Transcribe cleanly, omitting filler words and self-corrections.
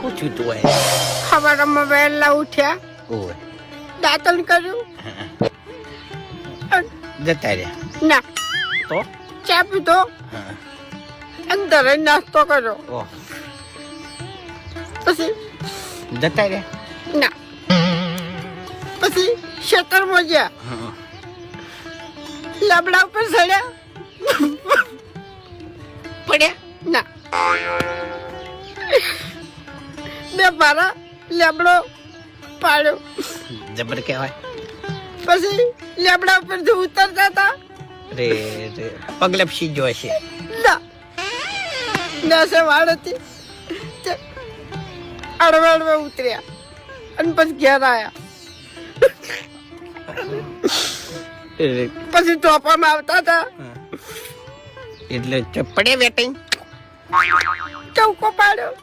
પૂછ્યું તું હોય સવારમાં વહેલા ઉઠ્યા, ઓય દાંતણ કર્યું, જતા રહ્યા ના તો ચા પીધો, હા અંદર જ નાસ્તો કર્યો, ઓહ પછી જતા રહ્યા ના પછી ખેતરમાં ગયા, હા લાબડા ઉપર ચડ્યા, પડ્યા ના બે પારા લેબડો પાડ્યો, જબર કહેવાય પછી લેબડા ઉપર જે ઉતરતા હતા રે રે પગલપસી જો હશે ના નાસે વાળ હતી તે અડવે અડવે ઉતર્યા અને પછી ઘેર આવ્યા, પછી ચોપામાં આવતા હતા એટલે પડે વેટિંગ ચૌકો પાડ્યો,